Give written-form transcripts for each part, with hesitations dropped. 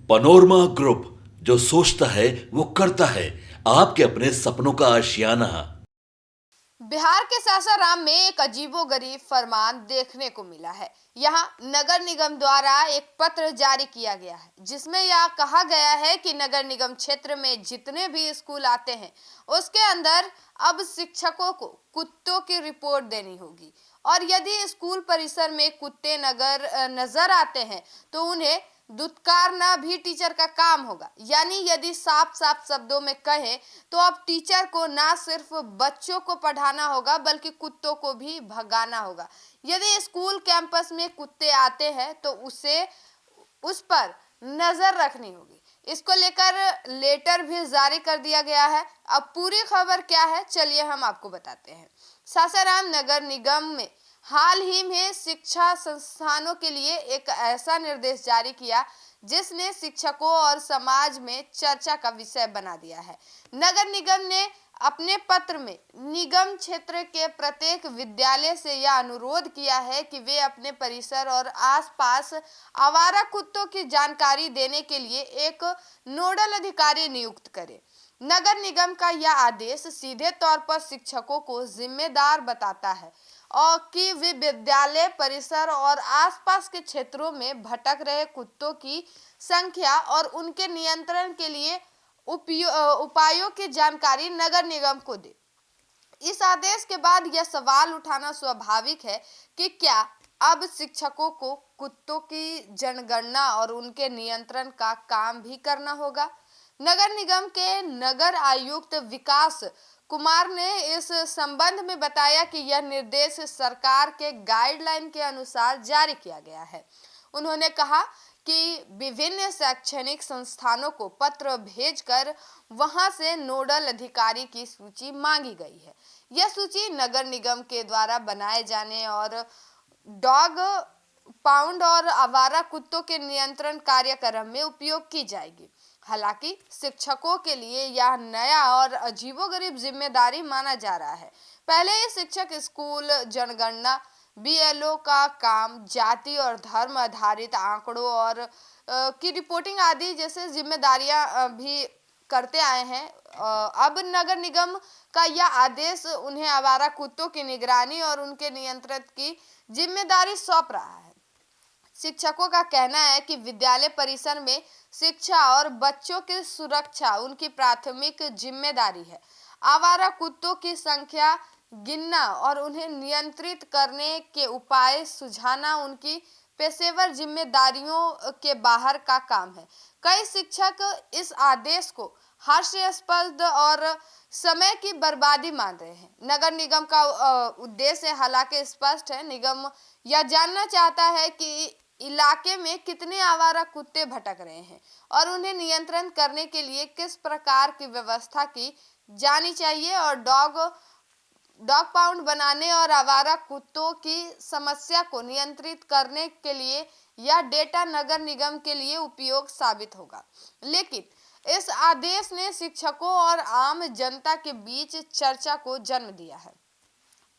Panorama group, जो सोचता है वो करता है। आपके अपने सपनों का आशियाना। बिहार के सासाराम में एक अजीबोगरीब फरमान देखने को मिला है। यहाँ नगर निगम द्वारा एक पत्र जारी किया गया है जिसमें यह कहा गया है कि नगर निगम क्षेत्र में जितने भी स्कूल आते हैं उसके अंदर अब शिक्षकों को कुत्तों की रिपोर्ट देनी होगी और यदि स्कूल परिसर में कुत्ते नजर आते हैं तो उन्हें दुत्कारना भी टीचर का काम होगा। यानी यदि साफ साफ शब्दों में कहें तो अब टीचर को ना सिर्फ बच्चों को पढ़ाना होगा बल्कि कुत्तों को भी भगाना होगा। यदि स्कूल कैंपस में कुत्ते आते हैं तो उस पर नजर रखनी होगी। इसको लेकर लेटर भी जारी कर दिया गया है। अब पूरी खबर क्या है चलिए हम आपको बताते हैं। सासाराम नगर निगम में हाल ही में शिक्षा संस्थानों के लिए एक ऐसा निर्देश जारी किया जिसने शिक्षकों और समाज में चर्चा का विषय बना दिया है। नगर निगम ने अपने पत्र में निगम क्षेत्र के प्रत्येक विद्यालय से यह अनुरोध किया है कि वे अपने परिसर और आसपास आवारा कुत्तों की जानकारी देने के लिए एक नोडल अधिकारी नियुक्त करें। नगर निगम का यह आदेश सीधे तौर पर शिक्षकों को जिम्मेदार बताता है और कि वे विद्यालय परिसर और आसपास के क्षेत्रों में भटक रहे कुत्तों की संख्या और उनके नियंत्रण के लिए उपायों की जानकारी नगर निगम को दे। इस आदेश के बाद यह सवाल उठाना स्वाभाविक है कि क्या अब शिक्षकों को कुत्तों की जनगणना और उनके नियंत्रण का काम भी करना होगा। नगर निगम के नगर आयुक्त विकास कुमार ने इस संबंध में बताया कि यह निर्देश सरकार के गाइडलाइन के अनुसार जारी किया गया है। उन्होंने कहा कि विभिन्न शैक्षणिक संस्थानों को पत्र भेजकर वहां से नोडल अधिकारी की सूची मांगी गई है। यह सूची नगर निगम के द्वारा बनाए जाने और डॉग पाउंड और आवारा कुत्तों के नियंत्रण कार्यक्रम में उपयोग की जाएगी। हालांकि शिक्षकों के लिए यह नया और अजीबोगरीब जिम्मेदारी माना जा रहा है। पहले ये शिक्षक स्कूल जनगणना, बीएलओ का काम, जाति और धर्म आधारित आंकड़ों और की रिपोर्टिंग आदि जैसे जिम्मेदारियां भी करते आए हैं। अब नगर निगम का यह आदेश उन्हें आवारा कुत्तों की निगरानी और उनके नियंत्रण की जिम्मेदारी सौंप रहा है। शिक्षकों का कहना है कि विद्यालय परिसर में शिक्षा और बच्चों की सुरक्षा उनकी प्राथमिक जिम्मेदारी है। आवारा कुत्तों की संख्या गिनना और उन्हें नियंत्रित करने के उपाय सुझाना उनकी पेशेवर जिम्मेदारियों के बाहर का काम है। कई शिक्षक इस आदेश को हास्यास्पद और समय की बर्बादी मान रहे हैं। नगर निगम का उद्देश्य हालांकि स्पष्ट है। निगम यह जानना चाहता है कि इलाके में कितने आवारा कुत्ते भटक रहे हैं और उन्हें नियंत्रण करने के लिए किस प्रकार की व्यवस्था की जानी चाहिए और डॉग पाउंड बनाने और आवारा कुत्तों की समस्या को नियंत्रित करने के लिए यह डेटा नगर निगम के लिए उपयोग साबित होगा। लेकिन इस आदेश ने शिक्षकों और आम जनता के बीच चर्चा को जन्म दिया है।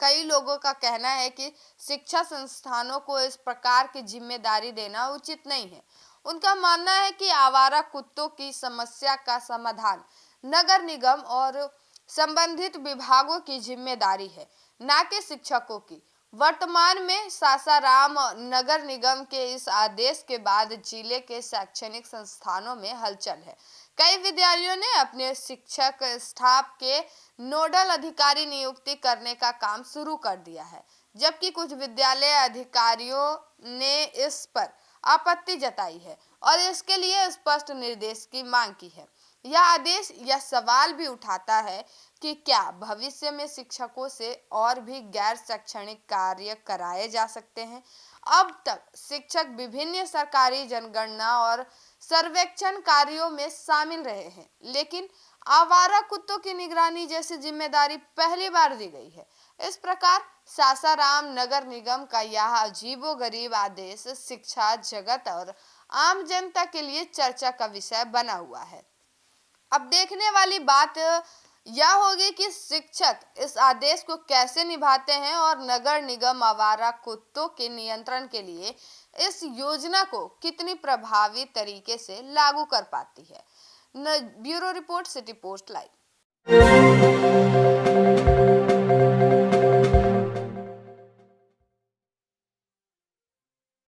कई लोगों का कहना है कि शिक्षा संस्थानों को इस प्रकार की जिम्मेदारी देना उचित नहीं है। उनका मानना है कि आवारा कुत्तों की समस्या का समाधान नगर निगम और संबंधित विभागों की जिम्मेदारी है, न कि शिक्षकों की। वर्तमान में सासाराम नगर निगम के इस आदेश के बाद जिले के शैक्षणिक संस्थानों में हलचल है। कई विद्यालयों ने अपने शिक्षक स्टाफ के नोडल अधिकारी नियुक्ति करने का काम शुरू कर दिया है, जबकि कुछ विद्यालय अधिकारियों ने इस पर आपत्ति जताई है और इसके लिए स्पष्ट निर्देश की मांग की है। यह आदेश यह सवाल भी उठाता है कि क्या भविष्य में शिक्षकों से और भी गैर शैक्षणिक कार्य कराए जा सकते हैं। अब तक शिक्षक विभिन्न सरकारी जनगणना और सर्वेक्षण कार्यों में शामिल रहे हैं, लेकिन आवारा कुत्तों की निगरानी जैसी जिम्मेदारी पहली बार दी गई है। इस प्रकार सासाराम नगर निगम का यह अजीबोगरीब आदेश शिक्षा जगत और आम जनता के लिए चर्चा का विषय बना हुआ है। अब देखने वाली बात यह होगी कि शिक्षक इस आदेश को कैसे निभाते हैं और नगर निगम आवारा कुत्तों के नियंत्रण के लिए इस योजना को कितनी प्रभावी तरीके से लागू कर पाती है। Bureau report, city post live.